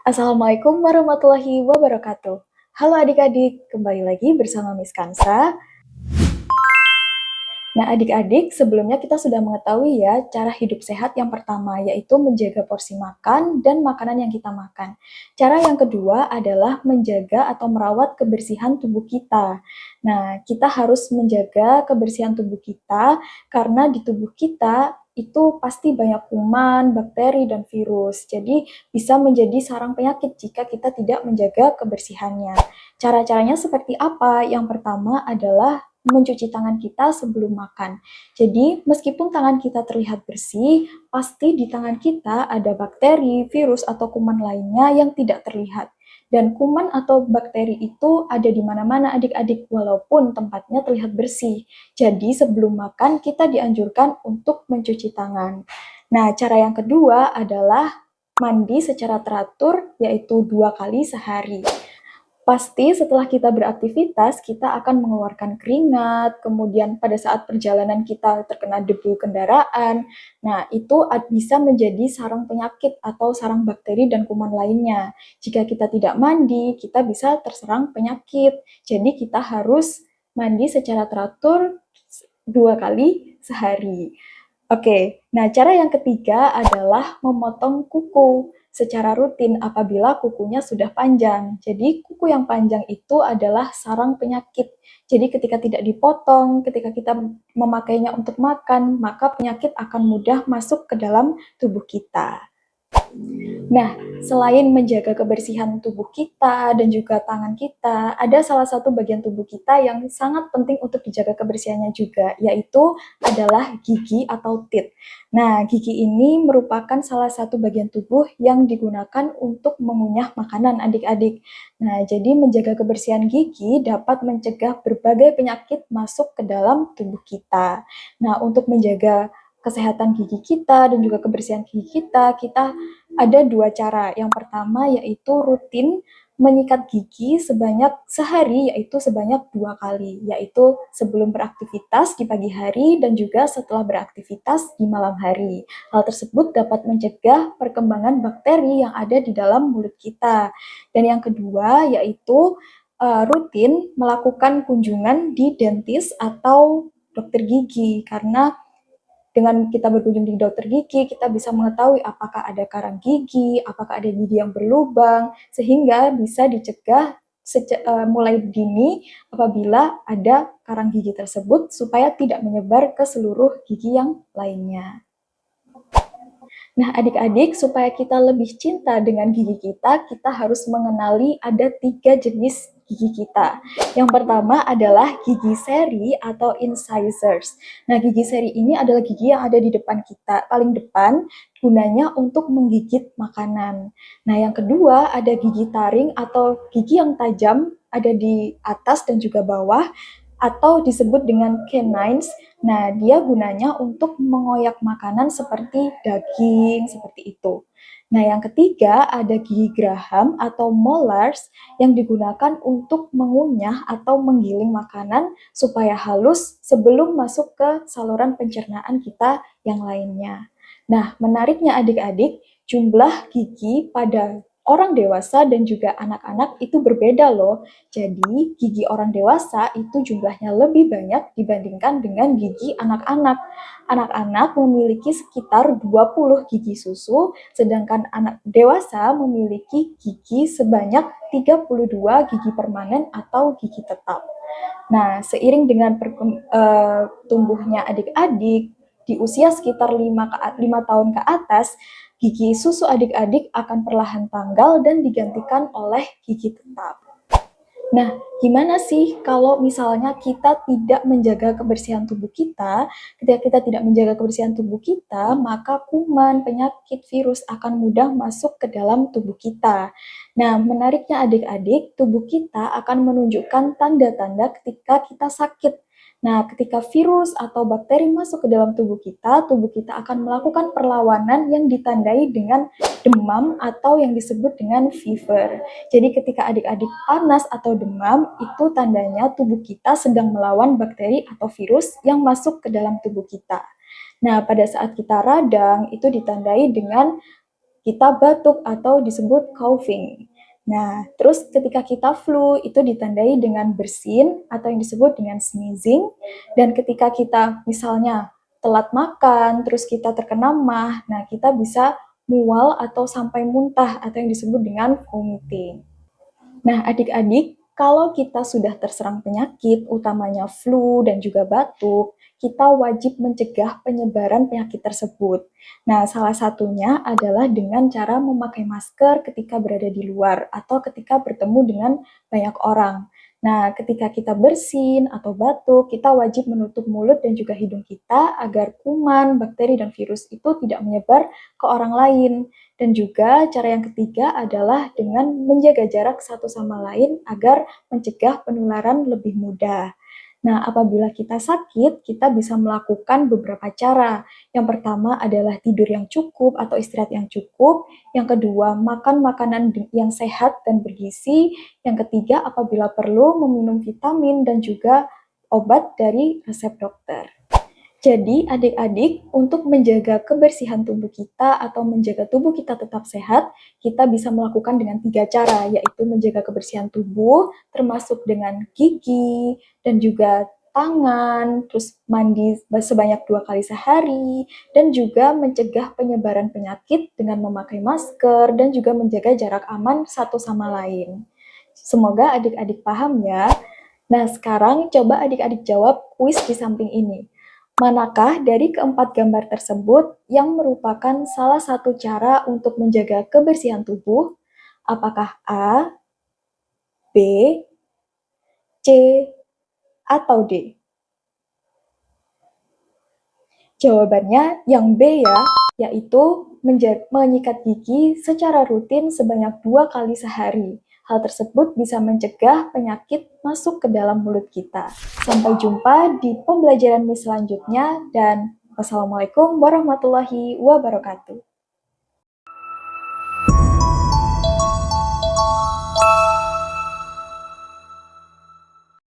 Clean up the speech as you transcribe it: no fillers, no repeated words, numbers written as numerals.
Assalamualaikum warahmatullahi wabarakatuh. Halo adik-adik, kembali lagi bersama Miss Kansa. Nah adik-adik, sebelumnya kita sudah mengetahui ya cara hidup sehat yang pertama, yaitu menjaga porsi makan dan makanan yang kita makan. Cara yang kedua adalah menjaga atau merawat kebersihan tubuh kita. Nah, kita harus menjaga kebersihan tubuh kita karena di tubuh kita itu pasti banyak kuman, bakteri, dan virus. Jadi bisa menjadi sarang penyakit jika kita tidak menjaga kebersihannya. Cara-caranya seperti apa? Yang pertama adalah mencuci tangan kita sebelum makan. Jadi, meskipun tangan kita terlihat bersih, pasti di tangan kita ada bakteri, virus, atau kuman lainnya yang tidak terlihat. Dan kuman atau bakteri itu ada di mana-mana adik-adik, walaupun tempatnya terlihat bersih. Jadi, sebelum makan, kita dianjurkan untuk mencuci tangan. Nah, cara yang kedua adalah mandi secara teratur, yaitu 2 kali sehari. Pasti setelah kita beraktivitas, kita akan mengeluarkan keringat, kemudian pada saat perjalanan kita terkena debu kendaraan. Nah, itu bisa menjadi sarang penyakit atau sarang bakteri dan kuman lainnya. Jika kita tidak mandi, kita bisa terserang penyakit. Jadi, kita harus mandi secara teratur 2 kali sehari. Oke, nah cara yang ketiga adalah memotong kuku secara rutin apabila kukunya sudah panjang. Jadi kuku yang panjang itu adalah sarang penyakit. Jadi ketika tidak dipotong, ketika kita memakainya untuk makan, maka penyakit akan mudah masuk ke dalam tubuh kita. Nah, selain menjaga kebersihan tubuh kita dan juga tangan kita, ada salah satu bagian tubuh kita yang sangat penting untuk dijaga kebersihannya juga, yaitu adalah gigi atau teeth. Nah, gigi ini merupakan salah satu bagian tubuh yang digunakan untuk mengunyah makanan adik-adik. Nah, jadi menjaga kebersihan gigi dapat mencegah berbagai penyakit masuk ke dalam tubuh kita. Nah, untuk menjaga kesehatan gigi kita dan juga kebersihan gigi kita ada 2 cara. Yang pertama yaitu rutin menyikat gigi sehari, yaitu sebanyak 2 kali, yaitu sebelum beraktivitas di pagi hari dan juga setelah beraktivitas di malam hari. Hal tersebut dapat mencegah perkembangan bakteri yang ada di dalam mulut kita. Dan yang kedua yaitu rutin melakukan kunjungan di dentist atau dokter gigi, karena dengan kita berkunjung di dokter gigi, kita bisa mengetahui apakah ada karang gigi, apakah ada gigi yang berlubang, sehingga bisa dicegah mulai dini apabila ada karang gigi tersebut supaya tidak menyebar ke seluruh gigi yang lainnya. Nah, adik-adik, supaya kita lebih cinta dengan gigi kita harus mengenali ada 3 jenis gigi kita. Yang pertama adalah gigi seri atau incisors. Nah, gigi seri ini adalah gigi yang ada di depan kita, paling depan, gunanya untuk menggigit makanan. Nah, yang kedua ada gigi taring atau gigi yang tajam, ada di atas dan juga bawah, atau disebut dengan canines. Nah, dia gunanya untuk mengoyak makanan seperti daging, seperti itu. Nah, yang ketiga ada gigi geraham atau molars yang digunakan untuk mengunyah atau menggiling makanan supaya halus sebelum masuk ke saluran pencernaan kita yang lainnya. Nah, menariknya adik-adik, jumlah gigi pada orang dewasa dan juga anak-anak itu berbeda loh. Jadi, gigi orang dewasa itu jumlahnya lebih banyak dibandingkan dengan gigi anak-anak. Anak-anak memiliki sekitar 20 gigi susu, sedangkan anak dewasa memiliki gigi sebanyak 32 gigi permanen atau gigi tetap. Nah, seiring dengan tumbuhnya adik-adik di usia sekitar 5 tahun ke atas, gigi susu adik-adik akan perlahan tanggal dan digantikan oleh gigi tetap. Nah, gimana sih kalau misalnya kita tidak menjaga kebersihan tubuh kita? Ketika kita tidak menjaga kebersihan tubuh kita, maka kuman, penyakit, virus akan mudah masuk ke dalam tubuh kita. Nah, menariknya adik-adik, tubuh kita akan menunjukkan tanda-tanda ketika kita sakit. Nah, ketika virus atau bakteri masuk ke dalam tubuh kita akan melakukan perlawanan yang ditandai dengan demam atau yang disebut dengan fever. Jadi ketika adik-adik panas atau demam, itu tandanya tubuh kita sedang melawan bakteri atau virus yang masuk ke dalam tubuh kita. Nah, pada saat kita radang, itu ditandai dengan kita batuk atau disebut coughing. Nah, terus ketika kita flu itu ditandai dengan bersin atau yang disebut dengan sneezing. Dan ketika kita misalnya telat makan, terus kita terkena MAH, nah kita bisa mual atau sampai muntah atau yang disebut dengan vomiting. Nah, adik-adik, kalau kita sudah terserang penyakit, utamanya flu dan juga batuk, kita wajib mencegah penyebaran penyakit tersebut. Nah, salah satunya adalah dengan cara memakai masker ketika berada di luar atau ketika bertemu dengan banyak orang. Nah, ketika kita bersin atau batuk, kita wajib menutup mulut dan juga hidung kita agar kuman, bakteri, dan virus itu tidak menyebar ke orang lain. Dan juga cara yang ketiga adalah dengan menjaga jarak satu sama lain agar mencegah penularan lebih mudah. Nah, apabila kita sakit, kita bisa melakukan beberapa cara. Yang pertama adalah tidur yang cukup atau istirahat yang cukup. Yang kedua, makan makanan yang sehat dan bergizi. Yang ketiga, apabila perlu, meminum vitamin dan juga obat dari resep dokter. Jadi, adik-adik, untuk menjaga kebersihan tubuh kita atau menjaga tubuh kita tetap sehat, kita bisa melakukan dengan 3 cara, yaitu menjaga kebersihan tubuh, termasuk dengan gigi, dan juga tangan, terus mandi sebanyak 2 kali sehari, dan juga mencegah penyebaran penyakit dengan memakai masker, dan juga menjaga jarak aman satu sama lain. Semoga adik-adik paham ya. Nah, sekarang coba adik-adik jawab kuis di samping ini. Manakah dari keempat gambar tersebut yang merupakan salah satu cara untuk menjaga kebersihan tubuh? Apakah A, B, C, atau D? Jawabannya yang B ya, yaitu menyikat gigi secara rutin sebanyak 2 kali sehari. Hal tersebut bisa mencegah penyakit masuk ke dalam mulut kita. Sampai jumpa di pembelajaran selanjutnya dan wassalamualaikum warahmatullahi wabarakatuh.